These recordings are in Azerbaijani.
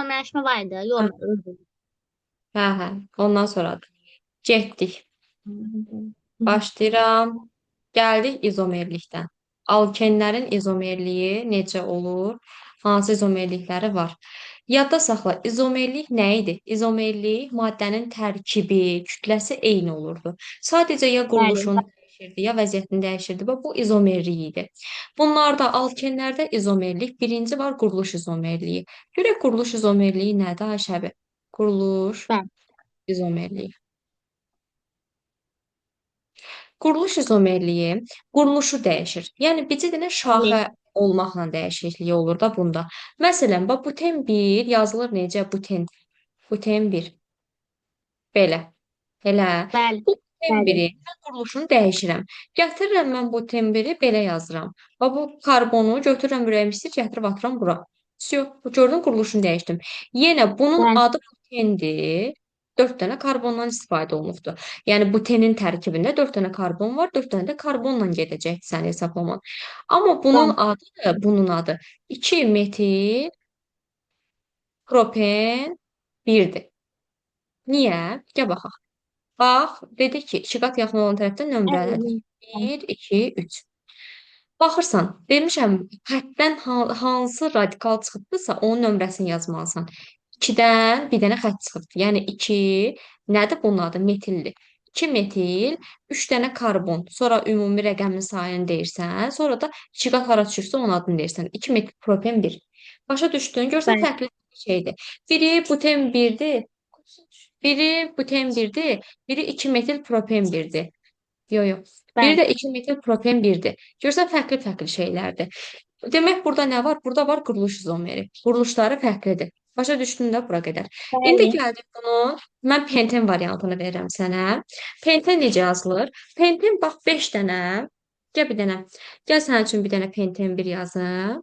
Anlaşma vardı. Hə, Yok. hə. Ondan sonra getdik. Hı. Başlayıram. Gəldik izomerlikdən. Alkenlərin izomerliyi necə olur? Hansı izomerlikləri var? Yadda saxla, izomerlik nə idi? İzomerlik maddənin tərkibi, kütləsi eyni olurdu. Sadəcə ya Bəli, quruluşunu dəyişirdi, ya vəziyyətini dəyişirdi. Və bu izomerlik idi. Bunlarda, alkenlərdə izomerlik, birinci var quruluş izomerliyi. Görək quruluş izomerliyi nədir Ayşəbi? Quruluş bəli, izomerliyi. Quruluş izomerliyi quruluşu dəyişir. Yəni bircə dənə bəli, şaxə olmaqla dəyişikliyi olur da bunda. Məsələn, bax buten 1 yazılır necə? Buten 1 belə. Elə. bəli, Bu buten bəli, 1-i mən quruluşunu dəyişirəm. Gətirirəm mən buten 1-i belə yazıram. Bax bu karbonu götürürəm ürəyim istəyir, gətirib atıram bura. Vsyo, gördün quruluşunu dəyişdim. Yenə bunun bəli, adı butendir. 4 dənə karbondan istifadə olunubdur. Yəni butenin tərkibində 4 dənə karbon var, 4 dənə də karbonla gedəcək sənin hesablaman. Amma bəli, bunun adı 2 metil propen 1-dir. Niyə? Gəl baxaq. Bax, dedik ki, 2 qat yaxın olan tərəfdən nömrələdik. bəli, 1, 2, 3. Baxırsan, demişəm, xəttdən hansı radikal çıxıbdısa, onun nömrəsini yazmalısan. 2-dən bir dənə xətt çıxıbdı. Yəni 2 nədir bunun adı? Metildir. 2 metil, 3 dənə karbon, sonra ümumi rəqəmli sayını deyirsən, sonra da 2 qat hara düşürsə onun adını deyirsən. 2 metil propen 1. Başa düşdün? Görsən bəli, fərqli şeydir. Biri buten 1-dir, biri buten 1-dir, biri 2 metil propen 1-dir. Yo, yo. Biri bəli, də 2 metil propen 1-dir. Görsən fərqli-fərqli şeylərdir. Demək burada nə var? Burada var quruluş izomeri. Quruluşları fərqlidir. Başa düşdün də bura qədər. İndi bəli. gəldik bunu. Mən penten variantını verirəm sənə. Penten necə yazılır? Penten bax 5 dənə. Gəl bir dənə. Gəl sənin üçün bir dənə penten 1 yazım.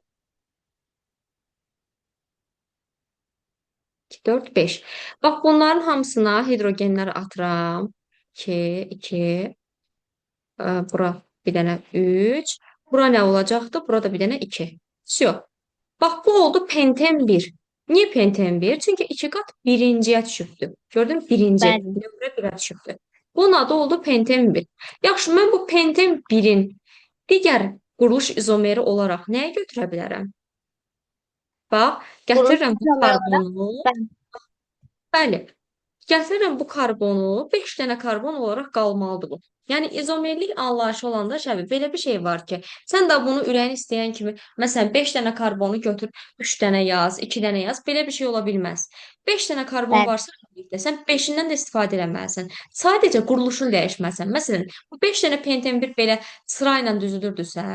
2, 4, 5. Bax bunların hamısına hidrogenləri atıram. 2, 2, bura bir dənə 3. Bura nə olacaqdı? Burada bir dənə 2. Всё. Bax bu oldu penten 1. Niyə penten 1? Çünki 2 qat birinciyə düşübdür. Gördün? Birinci. Bəli. Nömrə 1-ə düşübdür. Bunun adı oldu penten 1. Yaxşı, mən bu penten 1-in digər quruluş izomeri olaraq nəyə götürə bilərəm? Bax, Vuruş gətirirəm bu numaralara karbonu. bəli, Bəli. Gətirirəm bu karbonu, 5 dənə karbon olaraq qalmalıdır bu. Yəni izomerlik anlayışı olanda şəbi belə bir şey var ki, sən də bunu ürəyin istəyən kimi, məsələn 5 dənə karbonu götür, 3 dənə yaz, 2 dənə yaz, belə bir şey ola bilməz. 5 dənə karbon bəli, varsa ümumilikdə sən 5-dən də istifadə eləməlisən. Sadəcə quruluşunu dəyişməlisən. Məsələn, bu 5 dənə penten bir belə sırayla düzülürdüsə,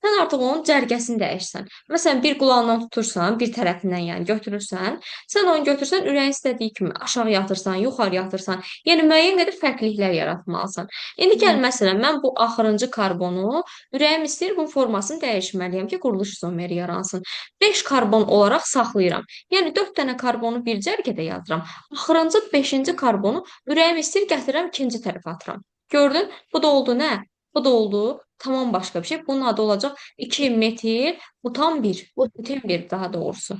sən artıq onun cərgəsini dəyişsən. Məsələn, bir qulağından tutursan, bir tərəfindən yəni götürürsən, sən onu götürsən, ürəyin istədiyi kimi aşağı yatırsan, yuxarı yatırsan. Yəni müəyyən qədər fərqliliklər yaratmalısan. İndi gəl məsələn, mən bu axırıncı karbonu ürəyim istəyir bunun formasını dəyişməliyəm ki, quruluş izomeri yaransın. 5 karbon olaraq saxlayıram. Yəni 4 dənə karbonu bir cərgədə yazıram. Axırıncı 5-ci karbonu ürəyim istəyir gətirirəm ikinci tərəfə atıram. Gördün? Bu da oldu nə? Bu da oldu tamam başqa bir şey. Bunun adı olacaq 2 metil butan 1. bu Butan 1 daha doğrusu.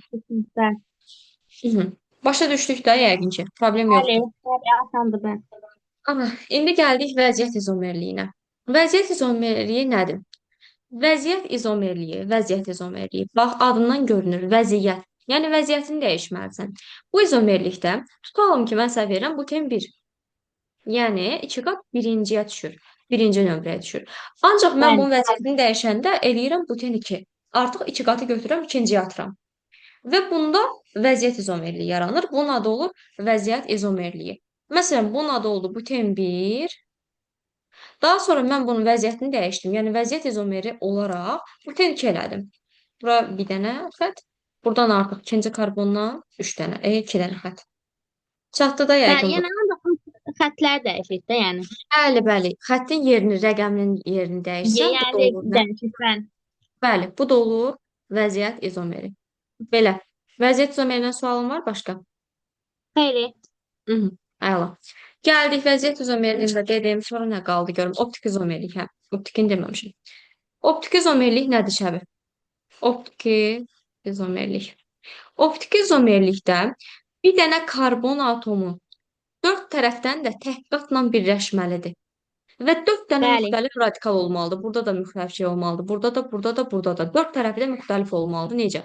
bəli, Mhm. Başa düşdük də yəqin ki, problem bəli, yoxdur. bəli, asandır bəli. Amma indi gəldik vəziyyət izomerliyinə. Vəziyyət izomerliyi nədir? Vəziyyət izomerliyi. Bax, adından görünür, vəziyyət. Yəni vəziyyətini dəyişməlisən. Bu izomerlikdə tutalım ki, mən sənə verirəm buten 1. Yəni 2 qat birinciyə düşür. Birinci nömrəyə düşür. Ancaq mən Bəli, bunun vəziyyətini dəyişəndə eləyirəm buten 2. Artıq 2 qatı götürürəm, ikinciyə atıram. Və bunda vəziyyət izomerliyi yaranır. Bunun adı olur vəziyyət izomerliyi. Məsələn, bunun adı oldu buten 1. Daha sonra mən bunun vəziyyətini dəyişdim. Yəni vəziyyət izomeri olaraq buten 2 elədim. Bura bir dənə xətt. Buradan artıq ikinci karbondan 3 dənə, 2 dənə xətt. Çatdı da bəli. yəqin bu. Yəni ancaq xəttlər dəyişir də, yəni. Bəli, bəli. Xəttin yerini, rəqəminin yerini dəyişsən, bu da Yəni olur nə? dəyişir bəli. Bəli, bu da olur vəziyyət izomeri. Belə. Vəziyyət izomerindən sualın var başqa? Xeyri, Mhm, əla. Gəldik vəziyyət izomerliyində dedim, sonra nə qaldı görüm. Optik izomerlik, hə. Optikini deməmişim. Optik izomerlik nədir şəbi? Optik izomerlik. Optik izomerlikdə bir dənə karbon atomu dörd tərəfdən də təhqiqatla birləşməlidir. Və dörd dənə Bəli, müxtəlif radikal olmalıdır. Burada da müxtəlif şey olmalıdır. Burada da, burada da, burada da. Dörd tərəfi də müxtəlif olmalıdır. Necə?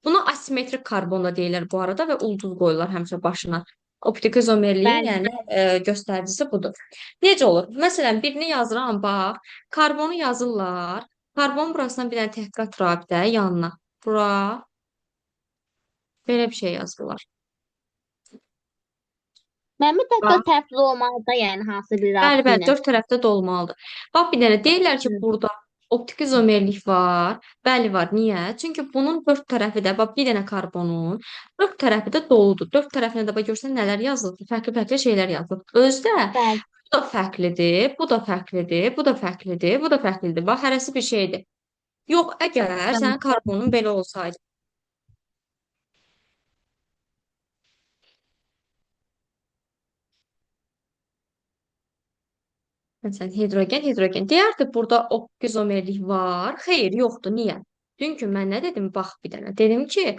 Buna asimetrik karbon da deyirlər bu arada və ulduz qoyurlar həmişə başına. Optik izomerliyin, bəli, yəni göstəricisi budur. Necə olur? Məsələn, birini yazıram, bax, karbonu yazırlar. Karbon burasına bir dənə təhqiqat rabitə yanına. Bura belə bir şey yazırlar. mən bir dəqiqə Bax, tərəfli olmalı da, yəni hansı bir bəli, rabitə bəli, ilə. dörd tərəfdə də olmalıdır. Bax, bir dənə deyirlər ki, Hı, burada optik izomerlik var. Bəli, var. Niyə? Çünki bunun dörd tərəfi də, bax, bir dənə karbonun dörd tərəfi də doludur. Dörd tərəfinə də bax, görsən nələr yazılıb? Fərqli-fərqli şeylər yazılıb. Özdə bəli, bu da fərqlidir, bu da fərqlidir, bu da fərqlidir, bu da fərqlidir. Bax, hərəsi bir şeydir. Yox, əgər tamam. sənin karbonun belə olsaydı. Məsələn, hidrogen, hidrogen. Deyərdi, burada izomerlik var. Xeyr, yoxdur. Niyə? Çünki mən nə dedim? Bax bir dənə. Dedim ki,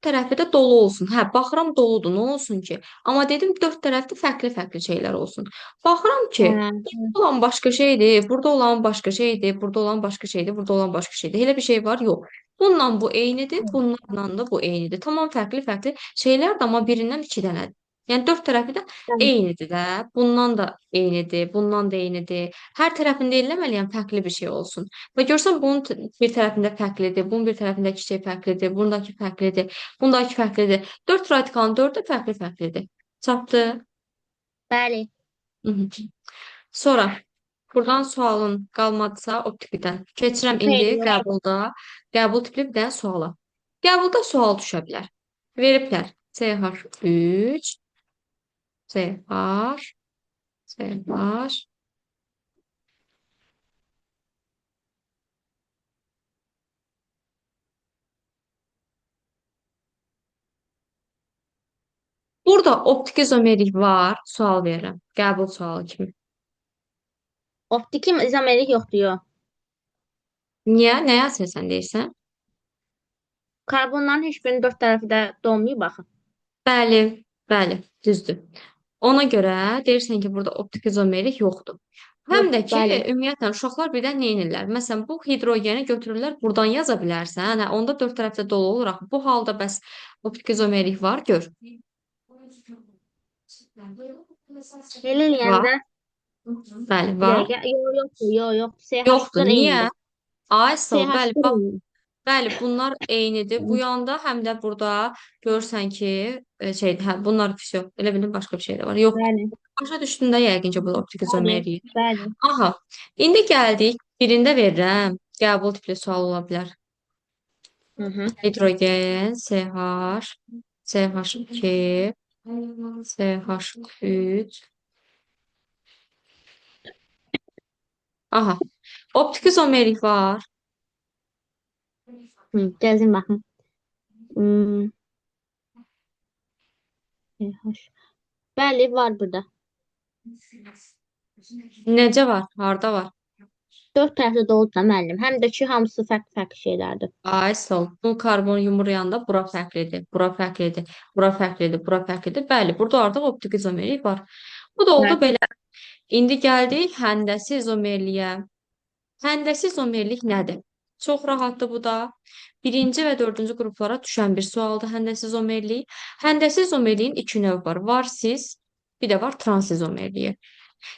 tərəfi də dolu olsun. Hə, baxıram doludur, nə olsun ki? Amma dedim dörd tərəfdə fərqli-fərqli şeylər olsun. Baxıram ki, Hə, burada olan başqa şeydir, burada olan başqa şeydir, burada olan başqa şeydir, burada olan başqa şeydir. Elə bir şey var? Yox. Bununla bu eynidir, bununla da bu eynidir. Tamam fərqli-fərqli şeylər də, amma birindən iki dənədir. Yəni dörd tərəfi də tamam. eynidir də. Bundan da eynidir, bundan da eynidir. Hər tərəfində eləməliyəm fərqli bir şey olsun. Və görsən bunun bir tərəfində fərqlidir, bunun bir tərəfindəki şey fərqlidir, bundakı fərqlidir. Bundakı fərqlidir. Dörd radikalın dördü də fərqli-fərqlidir. Çatdı. Bəli, Mhm. Sonra buradan sualın qalmadısa optikdən keçirəm indi xeyr, yox. qəbul tipli bir dənə suala. Qəbulda sual düşə bilər. Veriblər CH3, CH, CH. Burada optik izomerlik var. Sual verirəm. Qəbul sualı kimi. Optik izomerlik yoxdur, yox. Niyə? Nəyə əsasən deyirsən? Karbonların heç birinin dörd tərəfi də dolmayıb baxın. Bəli, bəli, düzdür. Ona görə deyirsən ki, burada optik izomerlik yoxdur. Həm Yox, də ki, bəli. ümumiyyətlə uşaqlar birdən neynirlər? Məsələn, bu hidrogeni götürürlər, buradan yaza bilərsən. Hə, onda dörd tərəfdə dolu olur axı. Bu halda bəs optik izomerlik var, gör. Elə Var. eləyəndə Bəli, bir var. dəqiqə. Yox, yoxdur, yox, yoxdur. Yoxdur. CH4 Niyə? eynidir. Ay sağ ol. Bəli, CH4 bax. eynidir. Bəli, bunlar eynidir. Bu yanda həm də burada görürsən ki, şeydir, hə, bunlar vəsə elə bildim başqa bir şey də var. Yoxdur. Bəli, Başa düşdün də yəqin ki, bu optik bəli, izomerlik. bəli. Aha. İndi gəldik. Birində verirəm. Qəbul tipli sual ola bilər. Hı -hı. Hidrogen, CH, CH2, CH3. Aha. Optik izomerlik var. Hı, gəzin baxın. Hmm, CH. Bəli, var burada. Necə var? Harda var? Dörd tərəfdə doludur da müəllim. Həm də ki, hamısı fərqli-fərqli şeylərdir. Ay sol. Bu karbon yumuruyanda bura fərqlidir, bura fərqlidir, bura fərqlidir, bura fərqlidir. Bəli, burada artıq optik izomerlik var. Bu da oldu Bəli. belə. İndi gəldik həndəsi izomerliyə. Həndəsi izomerlik nədir? Çox rahatdır bu da. Birinci və dördüncü qruplara düşən bir sualdır həndəsi izomerlik. Həndəsi izomerliyin iki növü var. Var cis, bir də var trans izomerliyi.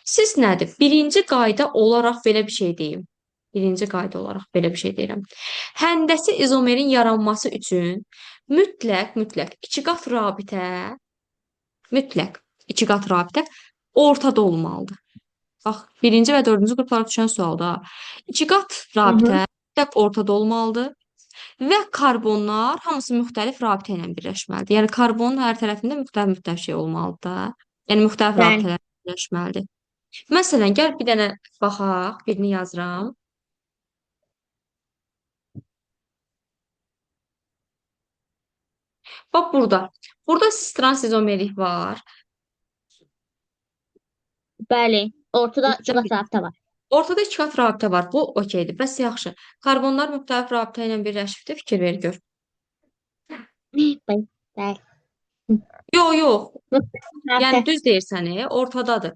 Siz nədir? Birinci qayda olaraq belə bir şey deyim. Birinci qayda olaraq belə bir şey deyirəm. Həndəsi izomerin yaranması üçün mütləq mütləq iki qat rabitə ortada olmalıdır. Bax, birinci və dördüncü qruplara düşən sualda iki qat Hı -hı. rabitə mütləq ortada olmalıdır və karbonlar hamısı müxtəlif rabitə ilə birləşməlidir. Yəni karbonun hər tərəfində müxtəlif şey olmalıdır da. Yəni müxtəlif Bəli. rabitələr birləşməlidir. Məsələn, gəl bir dənə baxaq, birini yazıram. Bax burada. Burada trans izomerlik var. Bəli. Ortada iki qat rabitə var. Ortada iki qat rabitə var. Bu okeydir. Bəs yaxşı. Karbonlar müxtəlif rabitə ilə birləşibdir. Fikir ver gör. Bəli. Bəli. Yox, yox. Yəni Rabitə. düz deyirsən, ortadadır.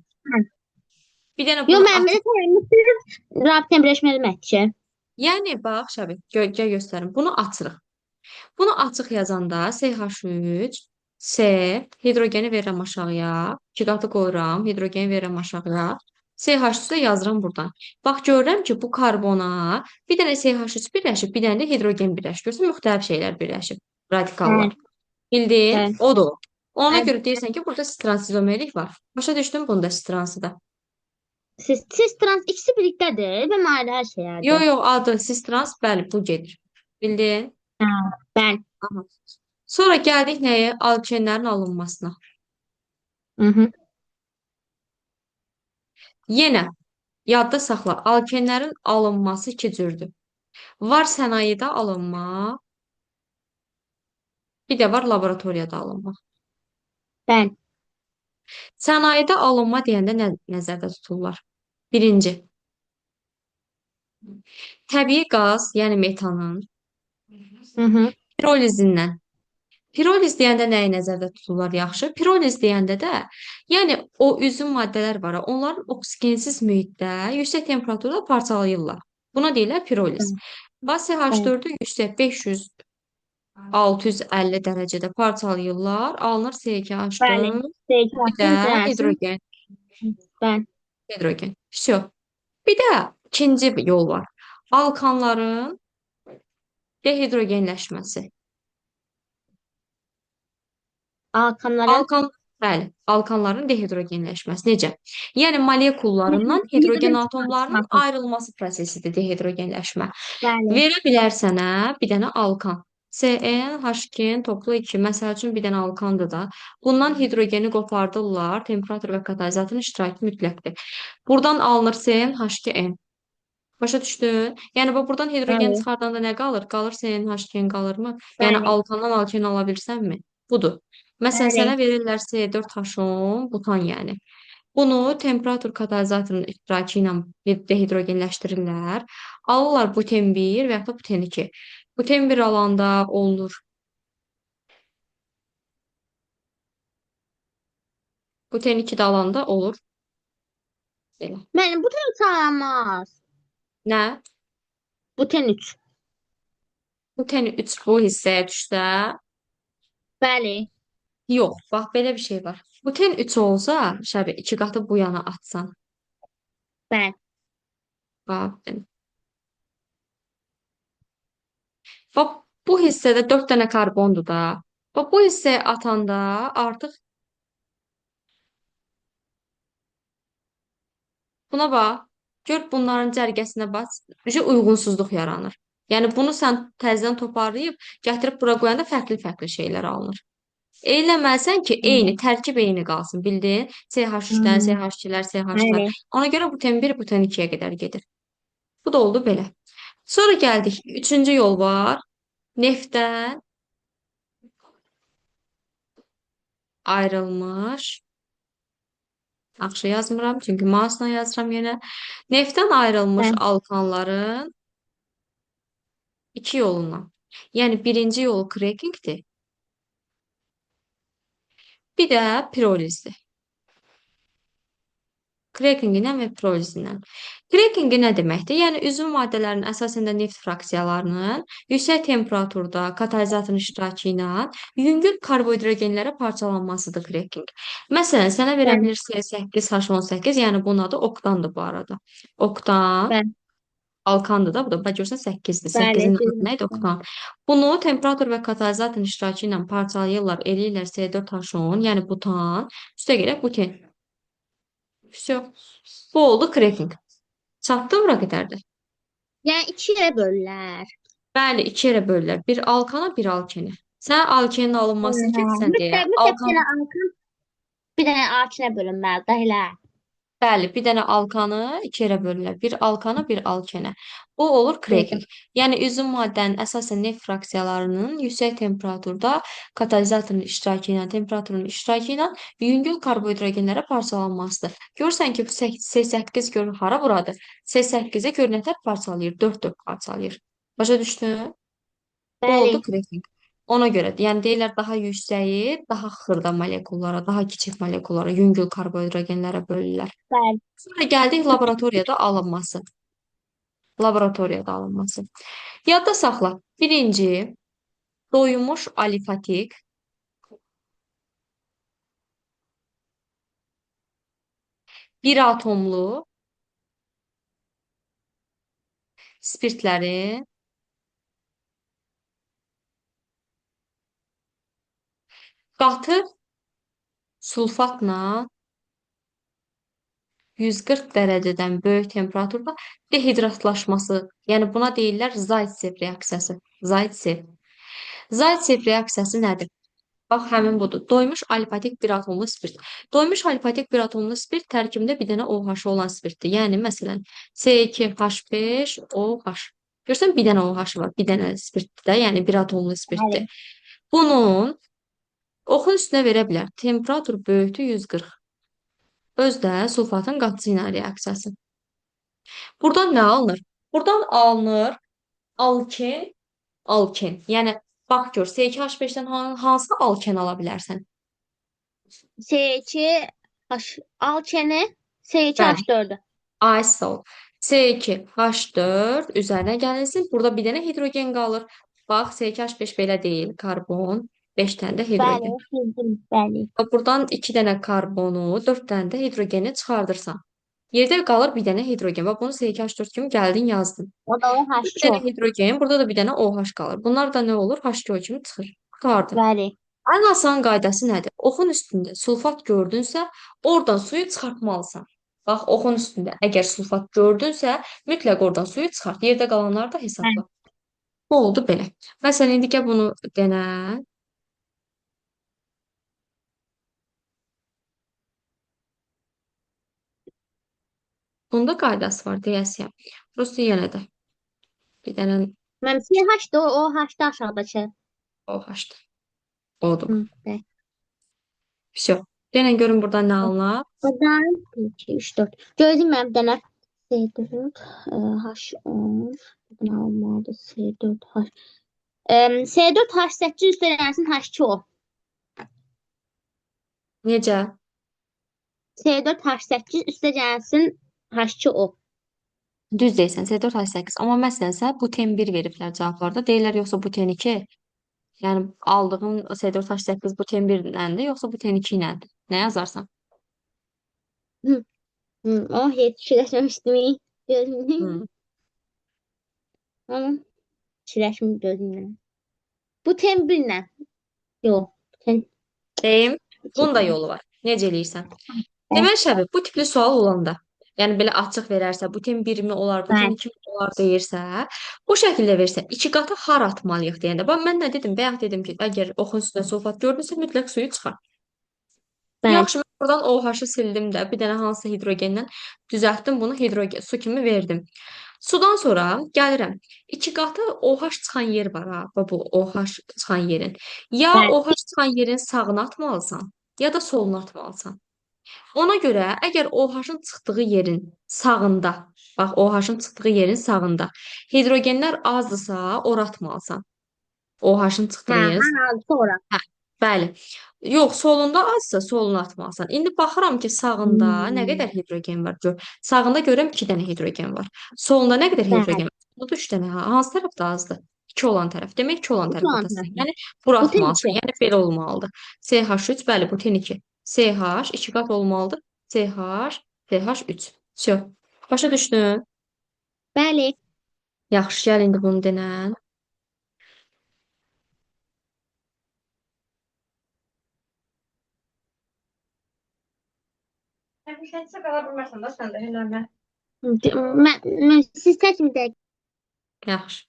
Bir dənə Yox, bunu mənim atıq. də təyyarəm rabitə birləşmə deməkdir ki. Yəni bax, Şəbət, gəl göstərim. Bunu açırıq. Bunu açıq yazanda CH3, C, hidrogeni verirəm aşağıya, 2 qatı qoyuram, hidrogeni verirəm aşağıya. CH3 də yazıram buradan. Bax görürəm ki, bu karbona bir dənə CH3 birləşib, bir dənə də hidrogen birləşib. Görürsən, müxtəlif şeylər birləşib. Radikallar. Bəli. Bildin? Bəli. Odur. Ona Bəli. görə deyirsən ki, burada stransizomerik var. Başa düşdün bunda stransı da. Siz trans ikisi birlikdədir və ayrı hər Yox, şeylərdir. yox, adı sistrans, bəli, bu gedir. Bildin? Hə, bəli. Aha. Sonra gəldik nəyə? Alkenlərin alınmasına. Mhm. Yenə yadda saxla, alkenlərin alınması iki cürdür. Var sənayedə alınma, bir də var laboratoriyada alınma. Bəli. Sənayedə alınma deyəndə nə nəzərdə tuturlar? Birinci, təbii qaz, yəni metanın Mhm. pirolizindən. Piroliz deyəndə nəyi nəzərdə tuturlar yaxşı? Piroliz deyəndə də, yəni o üzüm maddələr var, onların oksigensiz mühitdə yüksək temperaturda parçalayırlar. Buna deyirlər piroliz. Bax Bəli. CH4-ü yüksək 500 650 dərəcədə parçalayırlar. Alınır Bəli. C2H4, bir də Seyfətin trənsin. hidrogen. Bəli. Hidrogen. Всё. Bir də ikinci bir yol var. Alkanların dehidrogenləşməsi. Alkanların Alkan, bəli, alkanların dehidrogenləşməsi. Necə? Yəni molekullarından hidrogen hidrogen atomlarının çıxartması. ayrılması prosesidir dehidrogenləşmə. Bəli. Verə bilər sənə bir dənə alkan. CN, HN, toplu 2. Məsəl üçün bir dənə alkandır da. Bundan hidrogeni qopardırlar. Temperatur və katalizatorun iştirakı mütləqdir. Buradan alınır CN, H2N. Başa düşdün? Yəni bu buradan hidrogen Bəli. çıxardanda nə qalır? Qalır CN, HN qalırmı? Yəni Bəli. alkandan alken ala bilirsənmi? Budur. Məsələn, Bəli. sənə verirlər C4H10, butan yəni. Bunu temperatur katalizatorunun iştirakı ilə dehidrogenləşdirirlər. Alırlar buten 1 və ya da buten 2. Buten 1 alanda olur. Buten 2 də alanda olur. Belə. Bəli, bu tür sayılmaz. Nə? Buten 3. Buten 3 bu hissəyə düşsə, Bəli. yox, bax belə bir şey var. Buten 3 olsa, şəbə 2 qatı bu yana atsan. Bəli. Bax, bax bu hissədə 4 dənə karbondur da. Bax bu hissəyə atanda artıq buna bax. Gör bunların cərgəsinə bax. Uyğunsuzluq yaranır. Yəni bunu sən təzədən toparlayıb gətirib bura qoyanda fərqli-fərqli şeylər alınır. Eləməlisən ki, eyni, tərkib eyni qalsın, bildin? CH3-dən, Hmm. CH2-lər, CH-lər. Bəli. Ona görə buten 1, buten 2-yə qədər gedir. Bu da oldu belə. Sonra gəldik. Üçüncü yol var. Neftdən ayrılmış. Yaxşı yazmıram, çünki mausla yazıram yenə. Neftdən ayrılmış Bəli. alkanların iki yolundan. Yəni birinci yolu crackingdir, bir də pirolizdir. Crackingindən və pirolizindən. Crackingi nə deməkdir? Yəni üzvü maddələrin əsasən də neft fraksiyalarının yüksək temperaturda katalizatorun iştirakı ilə yüngül karbohidrogenlərə parçalanmasıdır cracking. Məsələn, sənə verə Bəli. bilir C8H18, yəni bunun adı oktandır bu arada. Oktan, Bəli. alkandır da, bu da bax görürsən 8-dir. Bəli. 8-in adı nə idi? Düzdür. Oktan. Bunu temperatur və katalizatorun iştirakı ilə parçalayırlar, eləyirlər C4H10, yəni butan, üstə gələk buten. Всё. Bu oldu cracking. Çatdı bura qədərdir. Yəni iki yerə bölürlər. Bəli, iki yerə bölürlər. Bir alkana, bir alkene. Sən alkenin alınmasını keçsən deyə, Mütləq alkan belə alkan bir dənə alkinə bölünməli də elə. bəli, bir dənə alkanı iki yerə bölürlər. Bir alkana, bir alkene. Bu olur cracking. Bildim. Yəni üzüm maddənin əsasən neft fraksiyalarının yüksək temperaturda katalizatorun iştirakı ilə, temperaturun iştirakı ilə yüngül karbohidrogenlərə parçalanmasıdır. Görürsən ki, bu C8 gör hara buradır? C8-ə gör nətər parçalayır? 4-4 parçalayır. Başa düşdün? Bu Bəli. oldu cracking. Ona görə yəni deyirlər daha yüksəyi daha xırda molekullara, daha kiçik molekullara, yüngül karbohidrogenlərə bölürlər. Bəli. Sonra gəldik laboratoriyada alınması. Laboratoriyada alınması. Yadda saxla. Birinci, doymuş alifatik, bir atomlu spirtlərin qatı sulfatla 140 dərəcədən böyük temperaturda dehidratlaşması. Yəni buna deyirlər Zaytsev reaksiyası. Zaytsev. Zaytsev reaksiyası nədir? Bax, həmin budur. Doymuş alifatik bir atomlu spirt. Doymuş alifatik bir atomlu spirt tərkibində bir dənə OH olan spirtdir. Yəni, məsələn, C2H5OH. Görürsən, bir dənə OH var, bir dənə spirtdir də, yəni bir atomlu spirtdir. Bəli. Bunun oxun üstünə verə bilər. Temperatur böyütü 140. Özdə sulfatın qatısı ilə reaksiyası. Buradan nə alınır? Buradan alınır alken, alken. Yəni, bax gör, C2H5-dən hansı alken ala bilərsən? C2 alkeni Bəli. C2H4'ü. Isol. C2H4 üzərinə gəlirsin. Burada bir dənə hidrogen qalır. Bax, C2H5 belə deyil. Karbon, 5 dənə də Bəli, hidrogen. bildim, bəli. Buradan 2 dənə karbonu, 4 dənə də hidrogeni çıxardırsan. Yerdə qalır bir dənə hidrogen. Və bunu C2H4 kimi gəldin yazdın. O da o Bir dənə H2O. hidrogen, burada da bir dənə OH qalır. Bunlar da nə olur? H2O kimi çıxır. Qurtardın. Bəli. Ən asan qaydası nədir? Oxun üstündə sulfat gördünsə, oradan suyu çıxartmalısan. Bax, oxun üstündə əgər sulfat gördünsə, mütləq oradan suyu çıxart. Yerdə qalanları da Bəli. hesabla. Bu oldu belə. Məsələn, indi gəl bunu denə. Bunda qaydası var deyəsiyəm. Prosta yenə də bir dənə Mənim CH4 o H-da aşağıdakı. OH-dır. Odur. Hı, bəli. Vsyo. Denən görün burada nə alınır. Buradan 1, 2, 3, 4. Gözləyim mənim bir dənə. C4, H10. Buradan almalıdır. C4, H. C4, H8 üstələnsin H2O. Necə? C4, H8 üstələnsin H2O. Düz deyirsən, C4H8. Amma məsələn, sən buten 1 veriblər cavablarda. Deyirlər yoxsa buten 2. Yəni aldığın C4H8 buten 1 iləndir, yoxsa buten 2 iləndir. Nə yazarsan? Hı, hı. Oh, yetişdirəməmişdim. Gözləyim. Hı. Ama çiləşmir gözümdən. Bu tembirlə. Yox. Ten Deyim, bunun da çəkmə. yolu var. Necə eləyirsən? Deməli Şəbib, bu tipli sual olanda, yəni belə açıq verərsə, buten 1 mi olar, buten Bəli. 2 mi olar deyirsə, bu şəkildə versə, 2 qatı har atmalıyıq deyəndə. Bax mən nə dedim? Bayaq dedim ki, əgər oxun üstünə sulfat gördünsə, mütləq suyu çıxar. Bəli. Yaxşı, mən buradan OH-ı sildim də, bir dənə hansısa hidrogendən düzəltdim, bunu hidrogen su kimi verdim. Sudan sonra gəlirəm. 2 qatı OH çıxan yer var ha, bax bu OH çıxan yerin. Ya Bəli. OH çıxan yerin sağına atmalısan, ya da soluna atmalısan. Ona görə əgər OH-ın çıxdığı yerin sağında, bax OH-ın çıxdığı yerin sağında hidrogenlər azdırsa, ora atmalısan. OH-ın çıxdığı Hə, yerin hə, sonra. hə, bəli. Yox, solunda azsa soluna atmalısan. İndi baxıram ki, sağında nə Hmm. qədər hidrogen var gör. Sağında görürəm 2 dənə hidrogen var. Solunda nə qədər Bəli. hidrogen var? Solunda 3 dənə. Ha, hansı tərəfdə azdır? 2 olan tərəf. Demək 2 olan Bu tərəf son atasan. tərəfə. Yəni bura Bu ten atmalısan. 2. Yəni belə olmalıdır. CH3, bəli, bu ten 2. CH 2 qat olmalıdır. CH, CH3. Vsyo. Başa düşdün? Bəli. Yaxşı, gəl indi bunu denən. Həmişə qala bilməsən də sən də eləmə. Siz tək mi dəqiq? Yaxşı.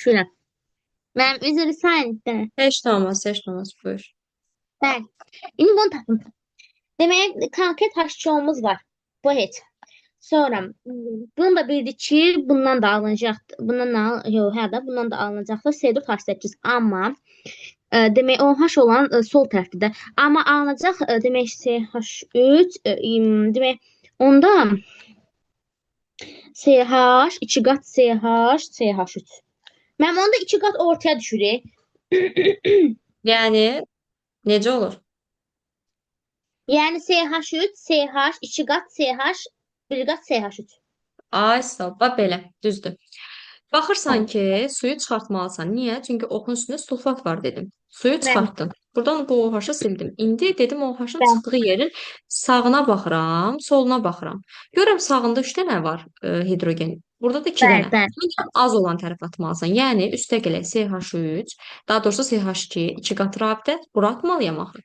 düşürəm. Mənim üzrü sanidə. Heç olmaz, buyur. Bəli. İndi bunu tapım. Demək, konkret haşçıomuz var. Bu heç. Sonra bunu da bildik ki, bundan da alınacaq. Bundan da yox, hə də bundan da alınacaqdır. C4 H8. Amma demək o haş olan sol tərəfdə. Amma alınacaq demək CH3 demək onda CH 2 qat CH CH3. Mənim onda 2 qat ortaya düşürük. Yəni necə olur? Yəni CH3 CH 2 qat CH 1 qat CH3. Ay sağ ol. Bax belə, düzdür. Baxırsan Bəli. ki, suyu çıxartmalısan. Niyə? Çünki oxun üstündə sulfat var dedim. Suyu Bəli. çıxartdın. Buradan bu OH-ı sildim. İndi dedim OH-ın Bəli. çıxdığı yerin sağına baxıram, soluna baxıram. Görürəm sağında 3 dənə var hidrogen. Burada da 2 Bəli. dənə. Bəli. Sən az olan tərəf atmalısan. Yəni üstə gələk CH3, daha doğrusu CH2, 2 qat rabitə. Bura atmalıyam axı.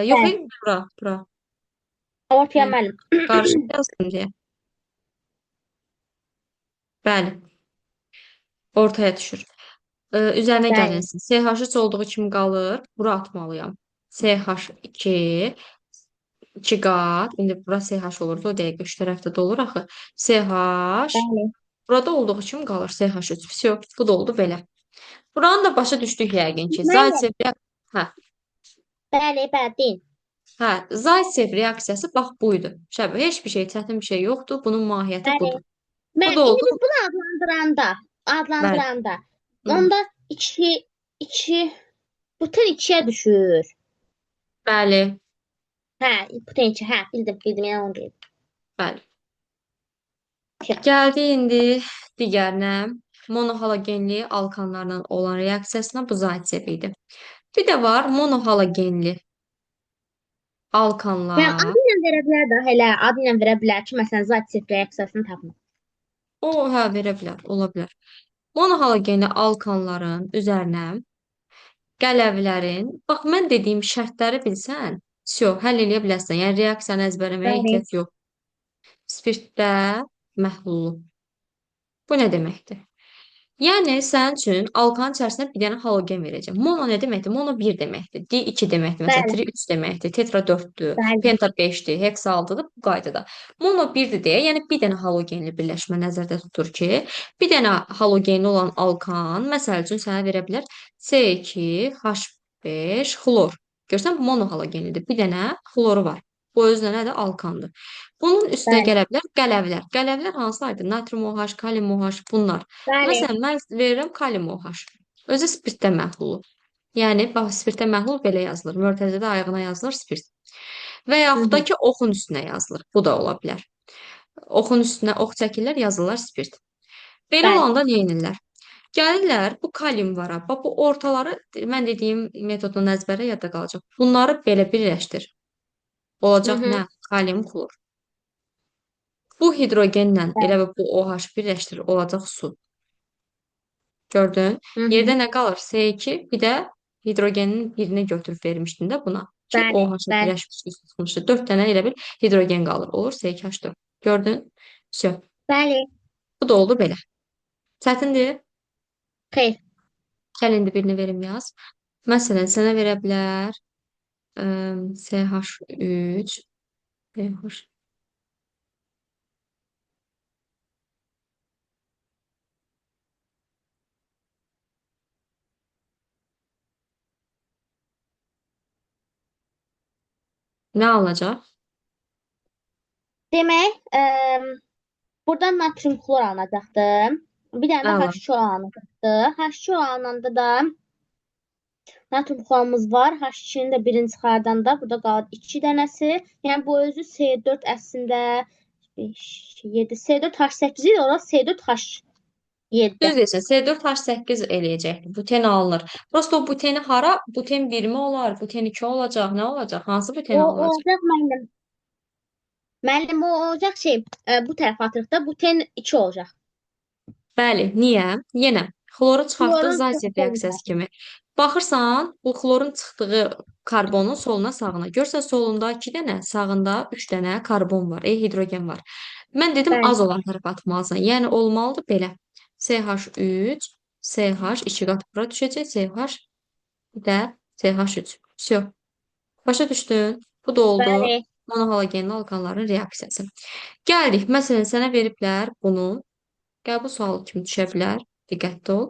Yox, Bəli. bura. Ortaya Hə, mənim. qarşı yazdım deyə. Bəli, ortaya düşür. Üzərinə Bəli. gəlinsin. CH3 olduğu kimi qalır. Bura atmalıyam. CH2 2 qat. İndi bura CH olurdu. O dəqiqə üç tərəfdə də olur axı. CH Bəli. burada olduğu kimi qalır CH3. Vsyo, bu da oldu belə. Buranı da başa düşdük yəqin ki. Müəllim. Hə, Bəli. Bəli. Deyin. Zaytsev reaksiyası bax buydu. Şəbə, heç bir şey, çətin bir şey yoxdur. Bunun mahiyyəti Bəli. budur. Bu Mən da indi oldu. biz bunu Bəli. adlandıranda Hı. onda 2 bütün 2-yə düşür. Bəli, Hə, bütün 2. Hə, bildim, yəni onu deyim. bəli. Şey. Gəldi indi digərinə. Monohalogenli alkanlarla olan reaksiyasına bu zaytsev idi. Bir də var monohalogenli Yəni alkanlar. adı ilə verə bilər də, elə adı ilə verə bilər ki, məsələn, Zaytsev reaksiyasını tapın. O, hə, verə bilər, ola bilər. Monohalogenli alkanların üzərinə qələvlərin, bax mən dediyim şərtləri bilsən, vsyo, həll eləyə bilərsən. Yəni reaksiyanı əzbərləməyə Bəli. ehtiyac yox. Spirtdə məhlulu. Bu nə deməkdir? Yəni sənin üçün alkanın içərisinə bir dənə halogen verəcəm. Mono nə deməkdir? Mono 1 deməkdir. D2 deməkdir. Məsələn, Bəli. tri 3 deməkdir. Tetra 4-dür. Bəli. Penta 5-dir. Hexa 6-dır bu qaydada. Mono 1-dir deyə, yəni bir dənə halogenli birləşmə nəzərdə tutur ki, bir dənə halogenli olan alkan, məsəl üçün sənə verə bilər C2H5 xlor. Görsən monohalogenlidir. Bir dənə xloru var. Bu özü də nədir? Alkandır. Bunun üstünə Bəli. gələ bilər qələvlər. Qələvlər hansılardır? Natrium OH, kalium OH bunlar. Bəli. Məsələn, mən verirəm kalium OH. Özü spirtdə məhlulu. Yəni, bax, spirtdə məhlul belə yazılır. Mötərizədə ayağına yazılır spirt. Və yaxud da ki, oxun üstünə yazılır. Bu da ola bilər. Oxun üstünə ox çəkirlər, yazırlar spirt. Belə Bəli. olanda nə edirlər? Gəlirlər, bu kalium var. Bax, bu ortaları mən dediyim metodun əzbərə yadda qalacaq. Bunları belə birləşdir. Olacaq nə? Kalium xlor. Bu hidrogenlə elə bu OH birləşdirir, olacaq su. Gördün? Yerdə nə qalır? C2, bir də hidrogenin birini götürüb vermişdin də buna. Ki, Bəli. OH-ı Bəli. birləşmiş tutmuşdu. 4 dənə elə bir hidrogen qalır. Olur C2H4. Gördün? Vsyo. Bəli. Bu da oldu belə. Çətindir. Xeyr. Gəl indi birini verim yaz. Məsələn, sənə verə bilər CH3 CH nə alınacaq? Demək, buradan natrium xlor alınacaqdır. Bir dənə də Əla. H2O alınacaqdır. H2O alınanda da natrium xlorumuz var. H2-ni də birini çıxardanda burada qalır 2 dənəsi. Yəni bu özü C4 əslində 5, 7, C4H8 idi, ora C4H7. Düz deyirsən, C4H8 eləyəcəkdir. Buten alınır. Prosta o buteni hara? Buten 1 mi olar? Buten 2 olacaq? Nə olacaq? Hansı buten O alınacaq? olacaq müəllim. Müəllim o olacaq şey, bu tərəfə atırıq da buten 2 olacaq. Bəli, niyə? Yenə xloru çıxartdıq Xlorun Zaytsev çıxdığı reaksiyası kimi. Baxırsan, bu xlorun çıxdığı karbonun soluna, sağına. Görsən solunda 2 dənə, sağında 3 dənə karbon var, hidrogen var. Mən dedim Bəli. az olan tərəfə atmalısan. Yəni olmalıdır belə. CH3 CH 2 qat bura düşəcək. CH bir də CH3. Все. Başa düşdün? Bu da oldu Bəli. monohalogenli alqanların reaksiyası. Gəldik. Məsələn, sənə veriblər bunu. Qəbul sualı kimi düşə bilər. Diqqətli ol.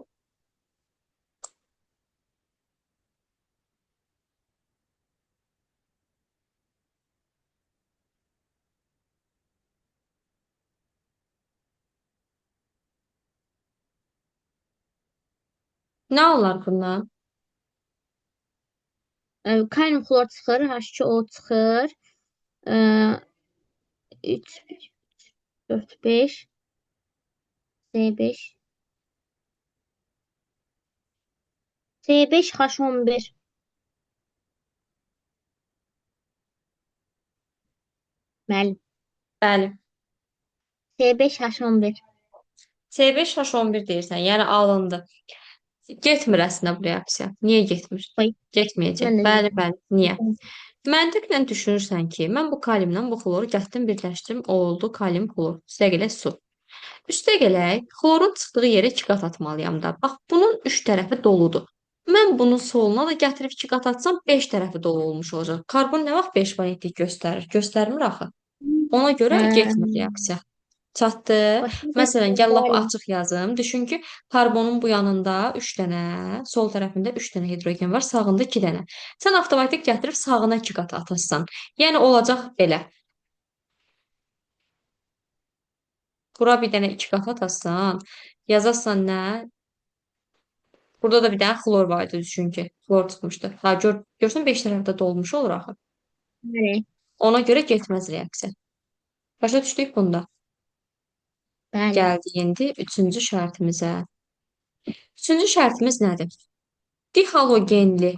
Nə olar bundan? Kalium xlor çıxır, H2O çıxır. 3, 4, 5, C5, C5H11. Müəllim. Bəli. C5H11. C5H11 deyirsən, yəni alındı. Getmir əslində bu reaksiya. Niyə getmir? Oy, Getməyəcək. mən də Bəli, deyirəm. bəli. Niyə? Məntiqlə düşünürsən ki, mən bu kaliumla bu xloru gətirdim, birləşdirim, o oldu kalium xlor. Üstəgələ su. Üstəgələk xlorun çıxdığı yerə 2 qat atmalıyam da. Bax, bunun 3 tərəfi doludur. Mən bunun soluna da gətirib 2 qat atsam 5 tərəfi dolu olmuş olacaq. Karbon nə vaxt 5 valentlik göstərir? Göstərmir axı. Ona görə Hə, getmir reaksiya. Çatdı. başa Məsələn, düşdüm. gəl lap Bəli. açıq yazım. Düşün ki, karbonun bu yanında 3 dənə, sol tərəfində 3 dənə hidrogen var, sağında 2 dənə. Sən avtomatik gətirib sağına 2 qat atırsan. Yəni olacaq belə. Bura bir dənə 2 qat atasan, yazarsan nə? Burada da bir dənə xlor var idi düşün ki, xlor tutmuşdu. Ha, görsən 5 tərəfdə dolmuş olur axı. Bəli. Ona görə getməz reaksiya. Başa düşdük bunda. Bəli. Gəldik indi üçüncü şərtimizə. Üçüncü şərtimiz nədir? Dihalogenli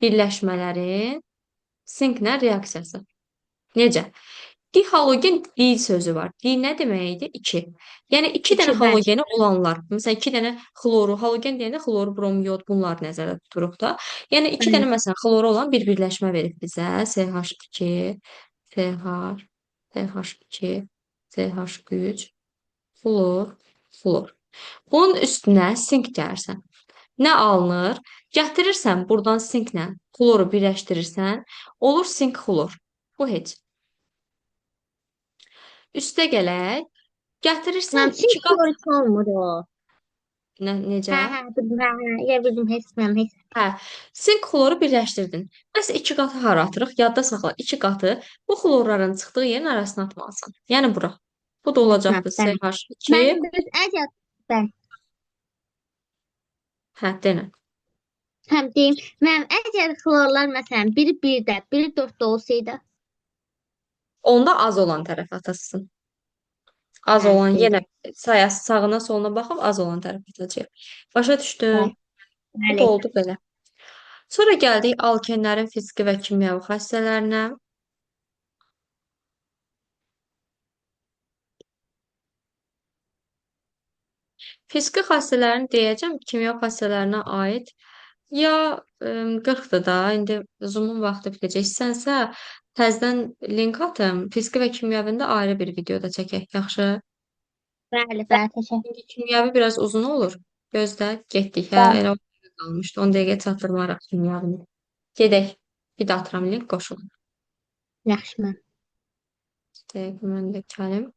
birləşmələrin sinklə reaksiyası. Necə? Dihalogen di sözü var. Di nə deməkdir? 2. Yəni 2 dənə 2, bəli. halogeni olanlar. Məsələn, 2 dənə xloru, halogen deyəndə xlor, brom, yod bunları nəzərdə tuturuq da. Yəni 2 Bəli. dənə məsələn xloru olan bir birləşmə verib bizə. CH2, CH, CH2, CH3, flor, flor. Bunun üstünə sink gəlirsən. Nə alınır? Gətirirsən buradan sinklə xloru birləşdirirsən, olur sink xlor. Bu heç. Üstə gələk, gətirirsən Mənim 2 sink qat xlorik olmur o. necə? Bildim, ya bildim, heç mən heç. Hə, sink xloru birləşdirdin. Bəs 2 qatı hara atırıq? Yadda saxla. 2 qatı bu xlorların çıxdığı yerin arasına atmalısan. Yəni bura. Bu da Hə, olacaqdır bəli. CH2. Mənim biz əgər bəli. Hə, denə. Həm deyim, mənim əgər xlorlar məsələn biri 1-də, biri 4-də olsaydı, Onda az olan tərəf atasın. Az hə, olan yenə bildim. sayası sağına soluna baxıb az olan tərəf atacağıq. Başa düşdün? Bəli. Bu da Bəli. oldu belə. Sonra gəldik alkenlərin fiziki və kimyəvi xassələrinə. Fiziki xassələrini deyəcəm, kimya xassələrinə aid. Ya 40-dır da, indi Zoom-un vaxtı bitəcək. Sənsə təzədən link atım, fiziki və kimyəvində ayrı bir videoda çəkək, yaxşı? Bəli, bəli, təşəkkür. Çünki kimyəvi biraz uzun olur. Gözlə, getdik. Hə, Bəli. elə o dəqiqə qalmışdı. 10 dəqiqə çatdırmaraq kimyəvini. Gedək. Bir də atıram link qoşulun. Yaxşı mən. Dəqiqə mən də gəlim.